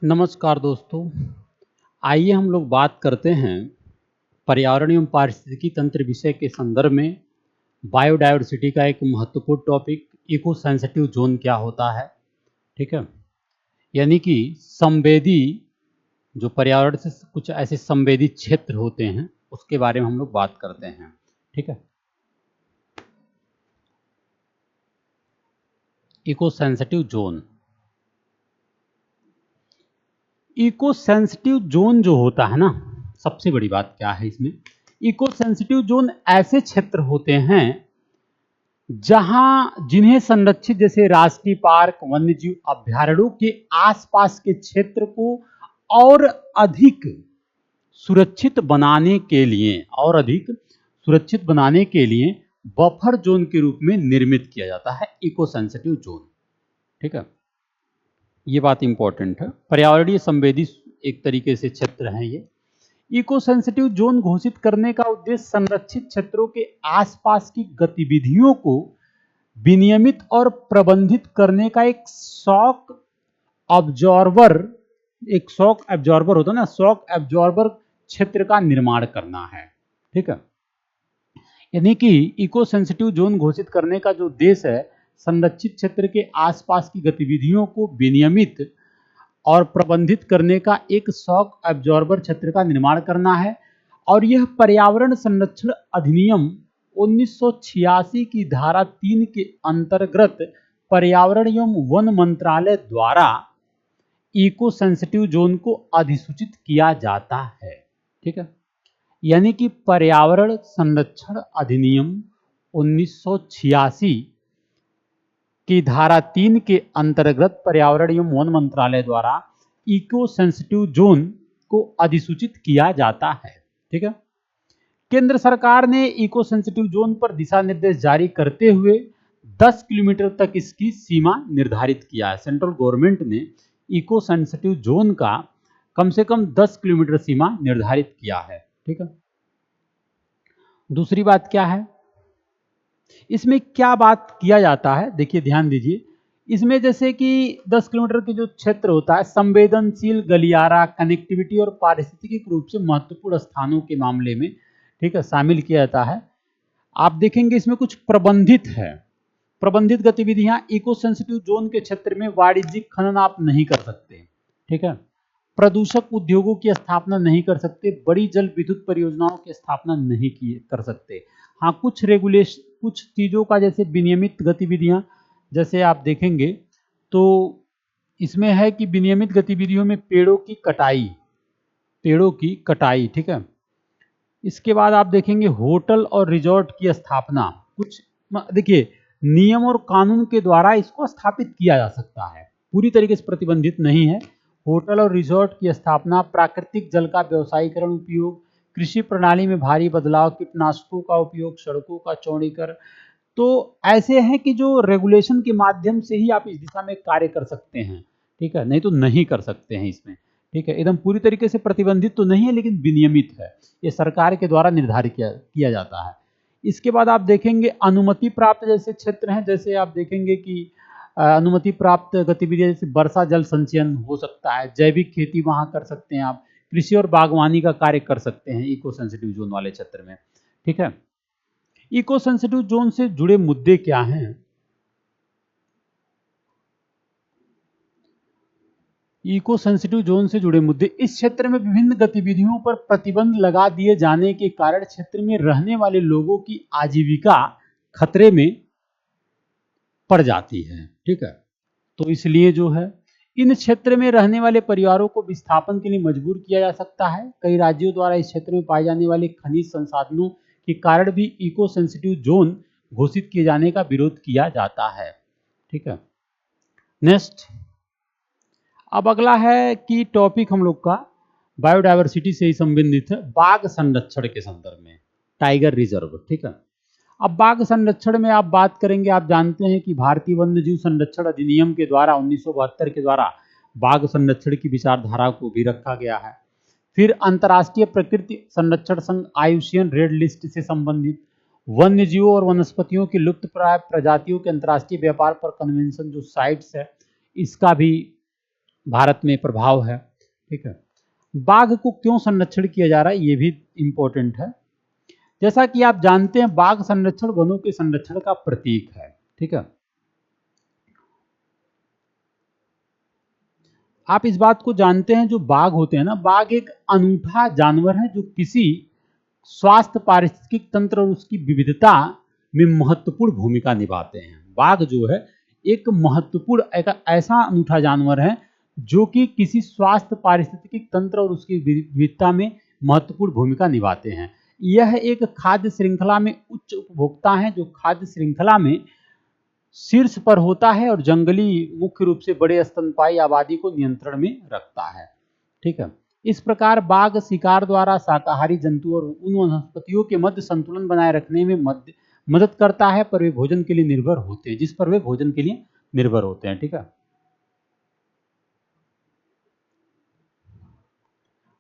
नमस्कार दोस्तों। आइए हम लोग बात करते हैं पर्यावरण एवं पारिस्थितिकी तंत्र विषय के संदर्भ में बायोडायवर्सिटी का एक महत्वपूर्ण टॉपिक इको सेंसिटिव जोन क्या होता है। ठीक है, यानी कि संवेदी जो पर्यावरण से कुछ ऐसे संवेदी क्षेत्र होते हैं उसके बारे में हम लोग बात करते हैं। ठीक है, eco sensitive zone. Eco sensitive zone जो होता है ना, सबसे बड़ी बात क्या है इसमें, इको सेंसिटिव जोन ऐसे क्षेत्र होते हैं जहां जिन्हें संरक्षित जैसे राष्ट्रीय पार्क वन्यजीव अभ्यारण्यों के आसपास के क्षेत्र को और अधिक सुरक्षित बनाने के लिए बफर जोन के रूप में निर्मित किया जाता है इको सेंसिटिव जोन। ठीक है, ये बात इंपॉर्टेंट है। पर्यावरणीय संवेदी एक तरीके से क्षेत्र हैं ये। इको सेंसिटिव जोन घोषित करने का उद्देश्य संरक्षित क्षेत्रों के आसपास की गतिविधियों को विनियमित और प्रबंधित करने का एक शॉक एब्जॉर्बर होता है ना, शॉक एब्जॉर्बर क्षेत्र का निर्माण करना है। ठीक है, यानी कि इको सेंसिटिव जोन घोषित करने का जो उद्देश्य है संरक्षित क्षेत्र के आसपास की गतिविधियों को विनियमित और प्रबंधित करने का एक शॉक एब्जॉर्बर क्षेत्र का निर्माण करना है। और यह पर्यावरण संरक्षण अधिनियम 1986 की धारा 3 के अंतर्गत पर्यावरण एवं वन मंत्रालय द्वारा इको सेंसिटिव जोन को अधिसूचित किया जाता है। ठीक है, यानी कि पर्यावरण संरक्षण अधिनियम 1986 की धारा 3 के अंतर्गत पर्यावरण एवं वन मंत्रालय द्वारा इको सेंसिटिव जोन को अधिसूचित किया जाता है। ठीक है, केंद्र सरकार ने इको सेंसिटिव जोन पर दिशा निर्देश जारी करते हुए 10 किलोमीटर तक इसकी सीमा निर्धारित किया है। सेंट्रल गवर्नमेंट ने इको सेंसिटिव जोन का कम से कम 10 किलोमीटर सीमा निर्धारित किया है। ठीक है, दूसरी बात क्या है, इसमें क्या बात किया जाता है, देखिए ध्यान दीजिए। इसमें जैसे कि 10 किलोमीटर के जो क्षेत्र होता है संवेदनशील गलियारा कनेक्टिविटी और पारिस्थितिक रूप से महत्वपूर्ण स्थानों के मामले में, ठीक है, शामिल किया जाता है। आप देखेंगे इसमें कुछ प्रबंधित है, प्रबंधित गतिविधियां इको सेंसिटिव जोन के क्षेत्र में वाणिज्यिक खनन आप नहीं कर सकते। ठीक है, प्रदूषक उद्योगों की स्थापना नहीं कर सकते, बड़ी जल विद्युत परियोजनाओं की स्थापना नहीं कर सकते। हाँ, कुछ चीजों का जैसे विनियमित गतिविधियां, जैसे आप देखेंगे तो इसमें है कि विनियमित गतिविधियों में पेड़ों की कटाई। ठीक है, इसके बाद आप देखेंगे होटल और रिजॉर्ट की स्थापना, कुछ देखिए नियम और कानून के द्वारा इसको स्थापित किया जा सकता है, पूरी तरीके से प्रतिबंधित नहीं है। होटल और रिजॉर्ट की स्थापना, प्राकृतिक जल का व्यवसायीकरण उपयोग, कृषि प्रणाली में भारी बदलाव, कीटनाशकों का उपयोग, सड़कों का चौड़ीकरण, तो ऐसे हैं कि जो रेगुलेशन के माध्यम से ही आप इस दिशा में कार्य कर सकते हैं। ठीक है, नहीं तो नहीं कर सकते हैं इसमें। ठीक है, एकदम पूरी तरीके से प्रतिबंधित तो नहीं है लेकिन विनियमित है, ये सरकार के द्वारा निर्धारित किया जाता है। इसके बाद आप देखेंगे अनुमति प्राप्त जैसे क्षेत्र हैं, जैसे आप देखेंगे कि अनुमति प्राप्त गतिविधियां जैसे वर्षा जल संचयन हो सकता है, जैविक खेती वहां कर सकते हैं आप, कृषि और बागवानी का कार्य कर सकते हैं इको सेंसिटिव जोन वाले क्षेत्र में। ठीक है, इको सेंसिटिव जोन से जुड़े मुद्दे क्या हैं, इको सेंसिटिव जोन से जुड़े मुद्दे, इस क्षेत्र में विभिन्न गतिविधियों पर प्रतिबंध लगा दिए जाने के कारण क्षेत्र में रहने वाले लोगों की आजीविका खतरे में पड़ जाती है। ठीक है, तो इसलिए जो है इन क्षेत्र में रहने वाले परिवारों को विस्थापन के लिए मजबूर किया जा सकता है। कई राज्यों द्वारा इस क्षेत्र में पाए जाने वाले खनिज संसाधनों के कारण भी इको सेंसिटिव जोन घोषित किए जाने का विरोध किया जाता है। ठीक है, नेक्स्ट, अब अगला है कि टॉपिक हम लोग का बायोडायवर्सिटी से ही संबंधित है, बाघ संरक्षण के संदर्भ में, टाइगर रिजर्व। ठीक है, अब बाघ संरक्षण में आप बात करेंगे, आप जानते हैं कि भारतीय वन्यजीव संरक्षण अधिनियम के द्वारा 1972 के द्वारा बाघ संरक्षण की विचारधारा को भी रखा गया है। फिर अंतर्राष्ट्रीय प्रकृति संरक्षण संघ आईयूसीएन रेड लिस्ट से संबंधित वन्यजीवों और वनस्पतियों की लुप्त प्राय प्रजातियों के अंतर्राष्ट्रीय व्यापार पर कन्वेंशन जो साइट्स है, इसका भी भारत में प्रभाव है। ठीक है, बाघ को क्यों संरक्षण किया जा रहा है ये भी इंपॉर्टेंट है। जैसा कि आप जानते हैं बाघ संरक्षण वनों के संरक्षण का प्रतीक है। ठीक है, आप इस बात को जानते हैं जो बाघ होते हैं ना, बाघ एक अनूठा जानवर है जो किसी स्वास्थ्य पारिस्थितिक तंत्र और उसकी विविधता में महत्वपूर्ण भूमिका निभाते हैं। बाघ जो है एक महत्वपूर्ण एक ऐसा अनूठा जानवर है जो कि किसी स्वास्थ्य पारिस्थितिक तंत्र और उसकी विविधता में महत्वपूर्ण भूमिका निभाते हैं। यह एक खाद्य श्रृंखला में उच्च उपभोक्ता है जो खाद्य श्रृंखला में शीर्ष पर होता है और जंगली मुख्य रूप से बड़े स्तनपायी आबादी को नियंत्रण में रखता है। ठीक है, इस प्रकार बाघ शिकार द्वारा शाकाहारी जंतु और उन वनस्पतियों के मध्य संतुलन बनाए रखने में मदद करता है पर वे भोजन के लिए निर्भर होते हैं, जिस पर वे भोजन के लिए निर्भर होते हैं। ठीक है,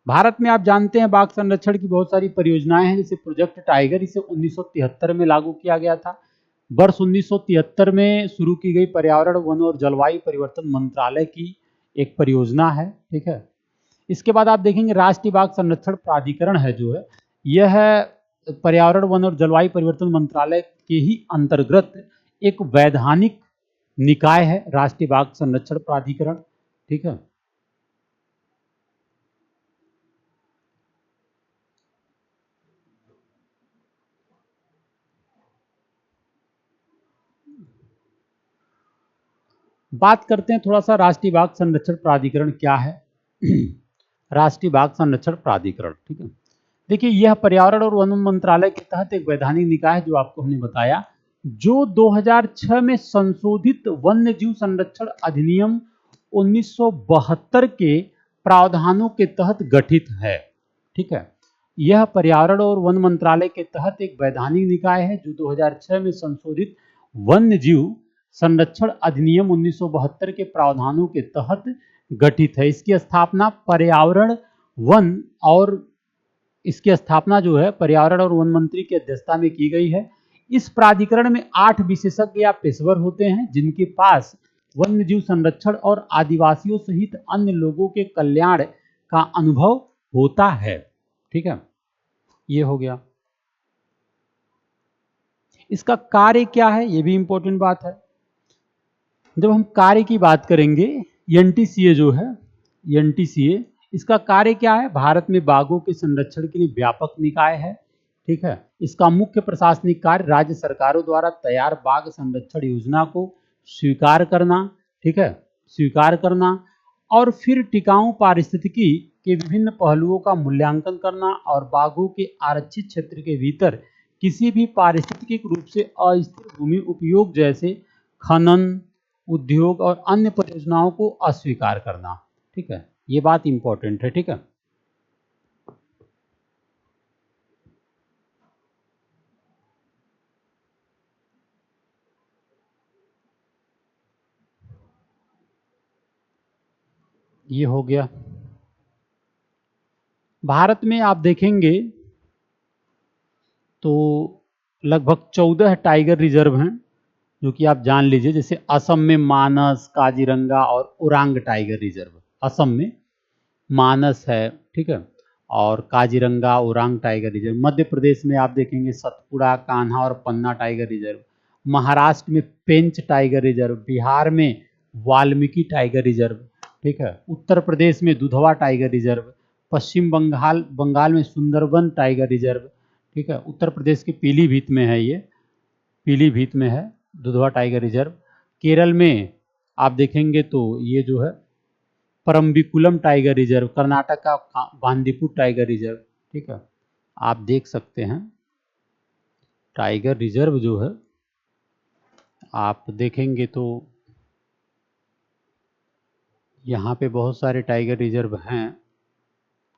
भारत में आप जानते हैं बाघ संरक्षण की बहुत सारी परियोजनाएं हैं, जैसे प्रोजेक्ट टाइगर, इसे 1973 में लागू किया गया था। वर्ष 1973 में शुरू की गई पर्यावरण वन और जलवायु परिवर्तन मंत्रालय की एक परियोजना है। ठीक है, इसके बाद आप देखेंगे राष्ट्रीय बाघ संरक्षण प्राधिकरण है जो है, यह पर्यावरण वन और जलवायु परिवर्तन मंत्रालय के ही अंतर्गत एक वैधानिक निकाय है, राष्ट्रीय बाघ संरक्षण प्राधिकरण। ठीक है, बात करते हैं थोड़ा सा राष्ट्रीय बाघ संरक्षण प्राधिकरण क्या है। राष्ट्रीय बाघ संरक्षण प्राधिकरण, ठीक है, देखिए यह पर्यावरण और वन मंत्रालय के तहत एक वैधानिक निकाय है जो आपको हमने बताया, जो 2006 में संशोधित वन्य जीव संरक्षण अधिनियम 1972 के प्रावधानों के तहत गठित है। ठीक है, यह पर्यावरण और वन मंत्रालय के तहत एक वैधानिक निकाय है जो 2006 में संशोधित वन्य जीव संरक्षण अधिनियम 1972 के प्रावधानों के तहत गठित है। इसकी स्थापना पर्यावरण वन और इसकी स्थापना जो है पर्यावरण और वन मंत्री की अध्यक्षता में की गई है। इस प्राधिकरण में 8 विशेषज्ञ या पेशेवर होते हैं जिनके पास वन्य जीव संरक्षण और आदिवासियों सहित अन्य लोगों के कल्याण का अनुभव होता है। ठीक है, ये हो गया। इसका कार्य क्या है ये भी इंपॉर्टेंट बात है। जब हम कार्य की बात करेंगे, एनटीसीए जो है, एनटीसीए इसका कार्य क्या है, भारत में बाघों के संरक्षण के लिए व्यापक निकाय है। ठीक है, इसका मुख्य प्रशासनिक कार्य राज्य सरकारों द्वारा तैयार बाघ संरक्षण योजना को स्वीकार करना, ठीक है, स्वीकार करना और फिर टिकाऊ पारिस्थितिकी के विभिन्न पहलुओं का मूल्यांकन करना और बाघों के आरक्षित क्षेत्र के भीतर किसी भी पारिस्थितिक रूप से अस्थिर भूमि उपयोग जैसे खनन, उद्योग और अन्य परियोजनाओं को अस्वीकार करना। ठीक है, ये बात इंपॉर्टेंट है। ठीक है, ये हो गया। भारत में आप देखेंगे तो लगभग 14 टाइगर रिजर्व हैं जो कि आप जान लीजिए, जैसे असम में मानस, काजीरंगा और ओरांग टाइगर रिजर्व। असम में मानस है, ठीक है, और काजीरंगा, ओरांग टाइगर रिजर्व। मध्य प्रदेश में आप देखेंगे सतपुड़ा, कान्हा और पन्ना टाइगर रिजर्व। महाराष्ट्र में पेंच टाइगर रिजर्व। बिहार में वाल्मीकि टाइगर रिजर्व। ठीक है, उत्तर प्रदेश में दुधवा टाइगर रिजर्व। पश्चिम बंगाल में सुंदरबन टाइगर रिजर्व। ठीक है, उत्तर प्रदेश के पीलीभीत में है, ये पीलीभीत में है दुधवा टाइगर रिजर्व। केरल में आप देखेंगे तो ये जो है परम्बिकुलम टाइगर रिजर्व। कर्नाटक का बांदीपुर टाइगर रिजर्व। ठीक है, आप देख सकते हैं टाइगर रिजर्व जो है आप देखेंगे तो यहाँ पे बहुत सारे टाइगर रिजर्व हैं।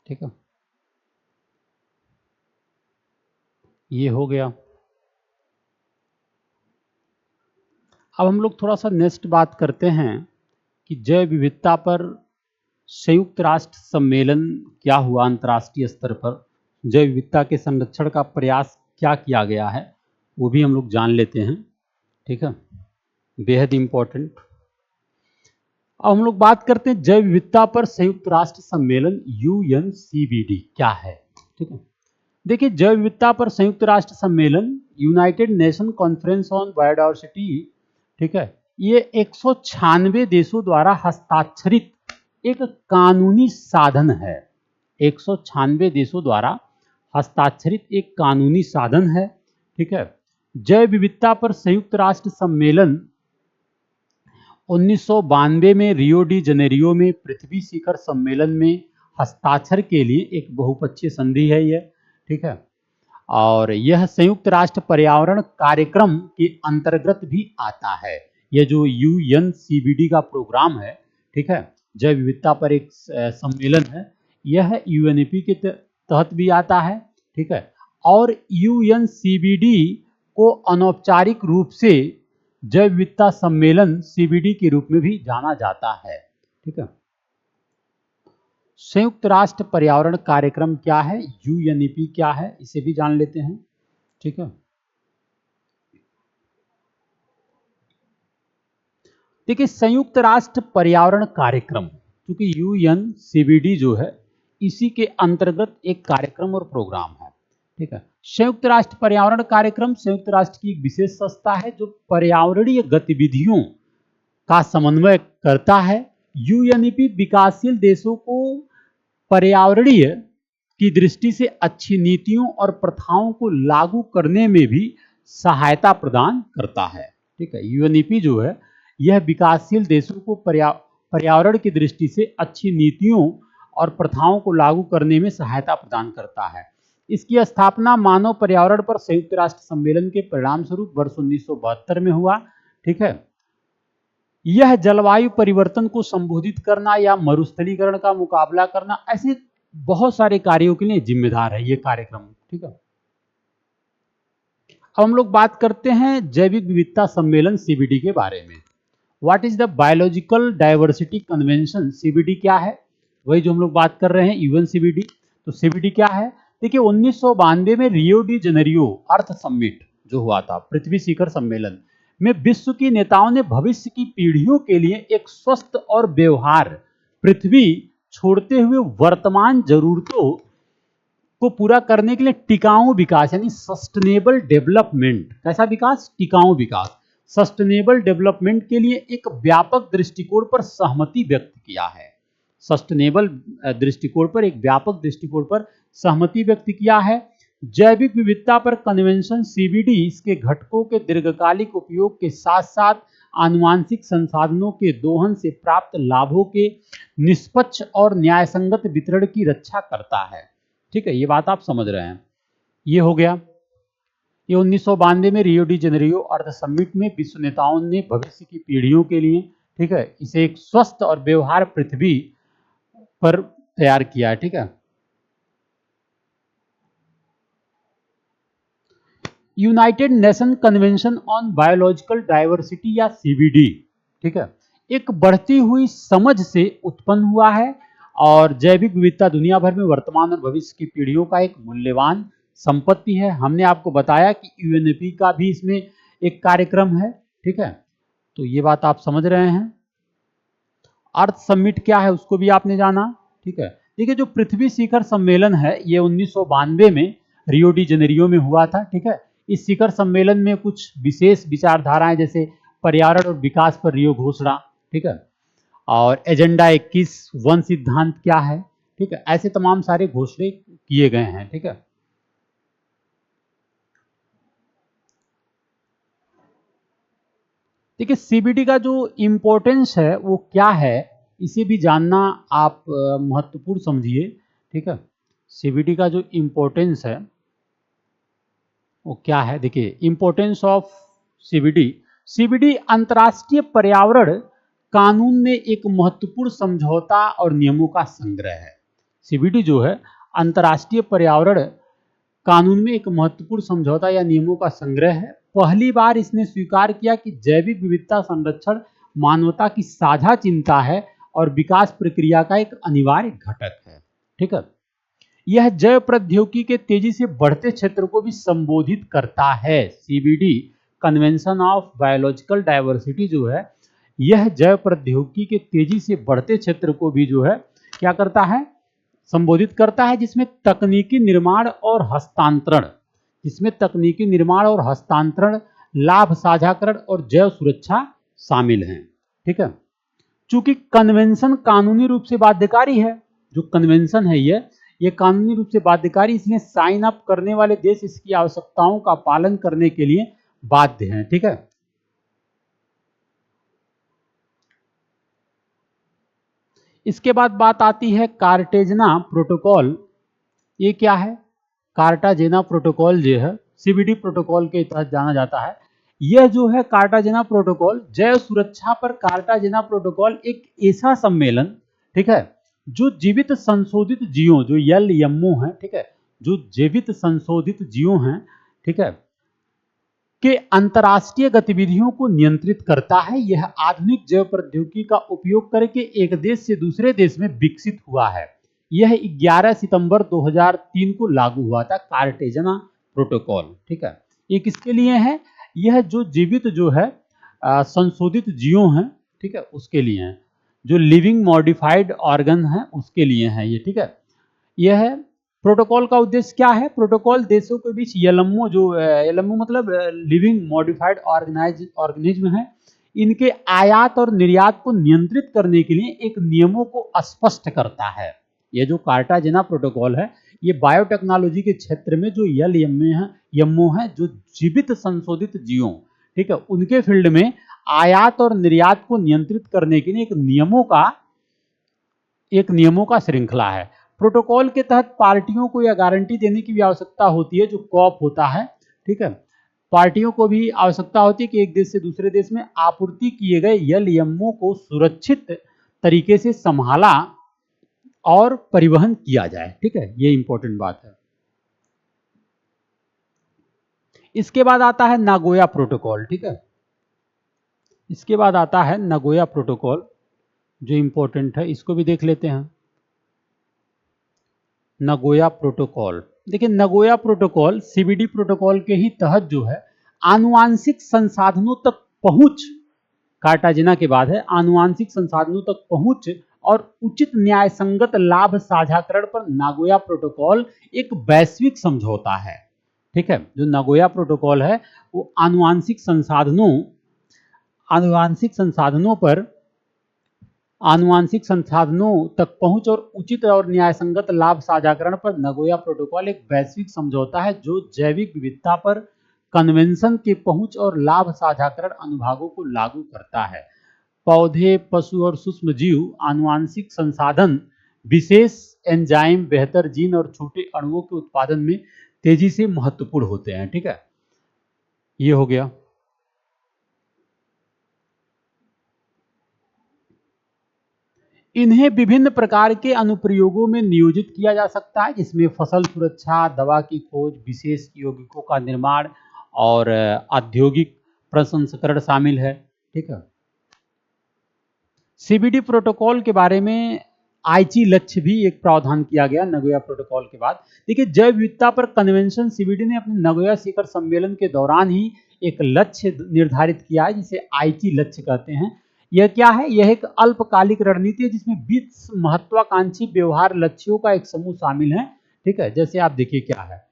ठीक है, ये हो गया। अब हम लोग थोड़ा सा नेक्स्ट बात करते हैं कि जैव विविधता पर संयुक्त राष्ट्र सम्मेलन क्या हुआ अंतर्राष्ट्रीय स्तर पर, जैव विविधता के संरक्षण का प्रयास क्या किया गया है वो भी हम लोग जान लेते हैं। ठीक है, बेहद इम्पोर्टेंट। अब हम लोग बात करते हैं जैव विविधता पर संयुक्त राष्ट्र सम्मेलन यूएनसीबीडी क्या है। ठीक है, देखिए जैव विविधता पर संयुक्त राष्ट्र सम्मेलन United nation conference on biodiversity, ठीक है, ये 196 देशों द्वारा हस्ताक्षरित एक कानूनी साधन है। 196 देशों द्वारा हस्ताक्षरित एक कानूनी साधन है। ठीक है, जैव विविधता पर संयुक्त राष्ट्र सम्मेलन 1992 में रियो डी जनेरियो में पृथ्वी शिखर सम्मेलन में हस्ताक्षर के लिए एक बहुपक्षीय संधि है यह। ठीक है, और यह संयुक्त राष्ट्र पर्यावरण कार्यक्रम के अंतर्गत भी आता है। यह जो यूएनसीबीडी का प्रोग्राम है, ठीक है, जैव विविधता पर एक सम्मेलन है, यह यूएनईपी के तहत भी आता है। ठीक है, और यूएनसीबीडी को अनौपचारिक रूप से जैव विविधता सम्मेलन सीबीडी के रूप में भी जाना जाता है। ठीक है, संयुक्त राष्ट्र पर्यावरण कार्यक्रम क्या है, यूएनईपी क्या है, इसे भी जान लेते हैं। ठीक है, देखिए संयुक्त राष्ट्र पर्यावरण कार्यक्रम, क्योंकि यूएनसीबीडी जो है इसी के अंतर्गत एक कार्यक्रम और प्रोग्राम है। ठीक है, संयुक्त राष्ट्र पर्यावरण कार्यक्रम संयुक्त राष्ट्र की एक विशेष संस्था है जो पर्यावरणीय गतिविधियों का समन्वय करता है। यूएनईपी विकासशील देशों को पर्यावरणीय की दृष्टि से अच्छी नीतियों और प्रथाओं को लागू करने में भी सहायता प्रदान करता है। ठीक है, यूएनईपी जो है यह विकासशील देशों को पर्यावरण की दृष्टि से अच्छी नीतियों और प्रथाओं को लागू करने में सहायता प्रदान करता है। इसकी स्थापना मानव पर्यावरण पर संयुक्त राष्ट्र सम्मेलन के परिणाम स्वरूप वर्ष 1972 में हुआ। ठीक है, यह जलवायु परिवर्तन को संबोधित करना या मरुस्थलीकरण का मुकाबला करना, ऐसे बहुत सारे कार्यों के लिए जिम्मेदार है ये कार्यक्रम। ठीक है, अब हम लोग बात करते हैं जैविक विविधता सम्मेलन सीबीडी के बारे में। What is the biological diversity convention, CBD क्या है, वही जो हम लोग बात कर रहे हैं यूएनसीबीडी। तो सीबीडी क्या है, देखिए 1992 में रियो डी जनेरियो अर्थ समिट जो हुआ था, पृथ्वी शिखर सम्मेलन में विश्व की नेताओं ने भविष्य की पीढ़ियों के लिए एक स्वस्थ और व्यवहार पृथ्वी छोड़ते हुए वर्तमान जरूरतों को पूरा करने के लिए टिकाऊ विकास यानी सस्टेनेबल डेवलपमेंट, कैसा विकास, टिकाऊ विकास, सस्टेनेबल डेवलपमेंट के लिए एक व्यापक दृष्टिकोण पर सहमति व्यक्त किया है। सस्टेनेबल दृष्टिकोण पर, एक व्यापक दृष्टिकोण पर सहमति व्यक्त किया है। जैविक विविधता पर कन्वेंशन सीबीडी इसके घटकों के दीर्घकालिक उपयोग के साथ साथ आनुवांशिक संसाधनों के दोहन से प्राप्त लाभों के निष्पक्ष और न्यायसंगत वितरण की रक्षा करता है। ठीक है, ये बात आप समझ रहे हैं। ये हो गया, ये 1992 में रियो डी जेनेरियो अर्थ समिट में विश्व नेताओं ने भविष्य की पीढ़ियों के लिए, ठीक है, इसे एक स्वस्थ और व्यवहार पृथ्वी पर तैयार किया है। ठीक है, United nation convention on biological diversity या सीबीडी, ठीक है, एक बढ़ती हुई समझ से उत्पन्न हुआ है और जैविक विविधता दुनिया भर में वर्तमान और भविष्य की पीढ़ियों का एक मूल्यवान संपत्ति है। हमने आपको बताया कि यूएनईपी का भी इसमें एक कार्यक्रम है। ठीक है, तो ये बात आप समझ रहे हैं। अर्थ समिट क्या है उसको भी आपने जाना। ठीक है, देखिए जो पृथ्वी शिखर सम्मेलन है ये 1992 में रियो डी जेनेरियो में हुआ था। ठीक है, इस शिखर सम्मेलन में कुछ विशेष विचारधाराएं जैसे पर्यावरण और विकास पर रियो घोषणा, ठीक है, और एजेंडा 21 वन सिद्धांत क्या है, ठीक है, ऐसे तमाम सारे घोषणे किए गए हैं। ठीक है, देखिए सीबीडी का जो इम्पोर्टेंस है वो क्या है इसे भी जानना आप महत्वपूर्ण समझिए। ठीक है, सीबीडी का जो इम्पोर्टेंस है वो क्या है, देखिए इम्पोर्टेंस ऑफ सीबीडी। सीबीडी अंतर्राष्ट्रीय पर्यावरण कानून में एक महत्वपूर्ण समझौता और नियमों का संग्रह है। सीबीडी जो है अंतर्राष्ट्रीय पर्यावरण कानून में एक महत्वपूर्ण समझौता या नियमों का संग्रह है। पहली बार इसने स्वीकार किया कि जैविक विविधता संरक्षण मानवता की साझा चिंता है और विकास प्रक्रिया का एक अनिवार्य घटक है। ठीक है, यह जैव प्रौद्योगिकी के तेजी से बढ़ते क्षेत्र को भी संबोधित करता है। CBD convention of biological diversity जो है यह जैव प्रौद्योगिकी के तेजी से बढ़ते क्षेत्र को भी जो है क्या करता है, संबोधित करता है, जिसमें तकनीकी निर्माण और हस्तांतरण, लाभ साझाकरण और जैव सुरक्षा शामिल हैं। ठीक है, चूंकि कन्वेंशन कानूनी रूप से बाध्यकारी है, जो कन्वेंशन है ये कानूनी रूप से बाध्यकारी, इसलिए साइन अप करने वाले देश इसकी आवश्यकताओं का पालन करने के लिए बाध्य हैं। ठीक है, इसके बाद बात आती है कार्टेजना प्रोटोकॉल। ये क्या है? कार्टाजेना प्रोटोकॉल जो है सीबीडी प्रोटोकॉल के तहत जाना जाता है। यह जो है कार्टाजेना प्रोटोकॉल, जैव सुरक्षा पर कार्टाजेना प्रोटोकॉल एक ऐसा सम्मेलन, ठीक है, जो जीवित संशोधित जीवों, जो एलएमओ है, ठीक है, जो जीवित संशोधित जीवों हैं, ठीक है, के अंतर्राष्ट्रीय गतिविधियों को नियंत्रित करता है। यह आधुनिक जैव प्रौद्योगिकी का उपयोग करके एक देश से दूसरे देश में विकसित हुआ है। यह 11 सितंबर 2003 को लागू हुआ था, कार्टेजना प्रोटोकॉल। ठीक है, ये किसके लिए है? यह जो जीवित जो है संशोधित जीवों हैं, ठीक है, उसके लिए है, जो लिविंग मॉडिफाइड ऑर्गन है उसके लिए है ये। ठीक है, यह प्रोटोकॉल का उद्देश्य क्या है? प्रोटोकॉल देशों के बीच एलएमओ, जो एलएमओ मतलब लिविंग मॉडिफाइड ऑर्गेनिज्म है, इनके आयात और निर्यात को नियंत्रित करने के लिए एक नियमों को स्पष्ट करता है। ये जो कार्टाजेना प्रोटोकॉल है, ये बायोटेक्नोलॉजी के क्षेत्र में जो एलएमओ है, जो जीवित संशोधित जीवों, ठीक है, उनके फील्ड में आयात और निर्यात को नियंत्रित करने के लिए एक नियमों का श्रृंखला है। प्रोटोकॉल के तहत पार्टियों को यह गारंटी देने की भी आवश्यकता होती है, जो कॉप होता है, ठीक है, पार्टियों को भी आवश्यकता होती है कि एक देश से दूसरे देश में आपूर्ति किए गए एलएमओ को सुरक्षित तरीके से संभाला और परिवहन किया जाए। ठीक है, ये इंपॉर्टेंट बात है। इसके बाद आता है नागोया प्रोटोकॉल। ठीक है, इसके बाद आता है नागोया प्रोटोकॉल, जो इंपॉर्टेंट है, इसको भी देख लेते हैं। नागोया प्रोटोकॉल, देखिए नागोया प्रोटोकॉल सीबीडी प्रोटोकॉल के ही तहत जो है आनुवांशिक संसाधनों तक पहुंच, कार्टाजेना के बाद है, आनुवांशिक संसाधनों तक पहुंच और उचित न्याय संगत लाभ साझाकरण पर नागोया प्रोटोकॉल एक वैश्विक समझौता है। ठीक है, जो नागोया प्रोटोकॉल है वो आनुवांशिक संसाधनों तक पहुंच और उचित और न्यायसंगत लाभ साझाकरण पर नागोया प्रोटोकॉल एक वैश्विक समझौता है, जो जैविक विविधता पर कन्वेंशन के पहुंच और लाभ साझाकरण अनुभागों को लागू करता है। पौधे, पशु और सूक्ष्म जीव आनुवांशिक संसाधन, विशेष एंजाइम, बेहतर जीन और छोटे अणुओं के उत्पादन में तेजी से महत्वपूर्ण होते हैं। ठीक है, ये हो गया। इन्हें विभिन्न प्रकार के अनुप्रयोगों में नियोजित किया जा सकता है, जिसमें फसल सुरक्षा, दवा की खोज, विशेष यौगिकों का निर्माण और औद्योगिक प्रसंस्करण शामिल है। ठीक है, सीबीडी प्रोटोकॉल के बारे में आईची लक्ष्य भी एक प्रावधान किया गया नागोया प्रोटोकॉल के बाद। देखिए, जैव विविधता पर कन्वेंशन सीबीडी ने अपने नागोया शिखर सम्मेलन के दौरान ही एक लक्ष्य निर्धारित किया है, जिसे आईची लक्ष्य कहते हैं। यह क्या है? यह एक अल्पकालिक रणनीति है, जिसमें 20 महत्वाकांक्षी व्यवहार लक्ष्यों का एक समूह शामिल है। ठीक है, जैसे आप देखिए क्या है,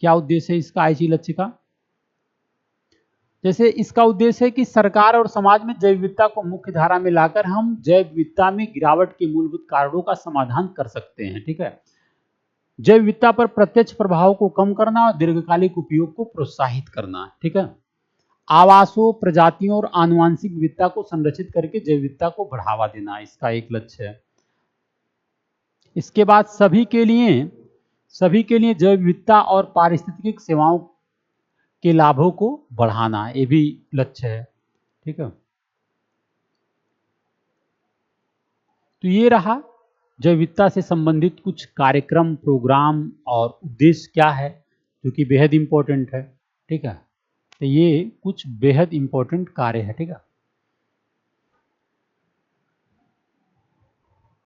क्या उद्देश्य है इसका आईची लक्ष्य का। जैसे इसका उद्देश्य है कि सरकार और समाज में जैव विविधता को मुख्य धारा में लाकर हम जैव विविधता में गिरावट के मूलभूत कारणों का समाधान कर सकते हैं। ठीक है, जैव विविधता पर प्रत्यक्ष प्रभाव को कम करना और दीर्घकालिक उपयोग को प्रोत्साहित करना। ठीक है, आवासों, प्रजातियों और आनुवांशिक विविधता को संरक्षित करके जैव विविधता को बढ़ावा देना इसका एक लक्ष्य है। इसके बाद सभी के लिए जैव विविधता और पारिस्थितिक सेवाओं के लाभों को बढ़ाना, ये भी लक्ष्य है। ठीक है, तो ये रहा जैव विविधता से संबंधित कुछ कार्यक्रम, प्रोग्राम और उद्देश्य क्या है, जो कि बेहद इंपॉर्टेंट है। ठीक है, तो ये कुछ बेहद इंपॉर्टेंट कार्य है। ठीक है।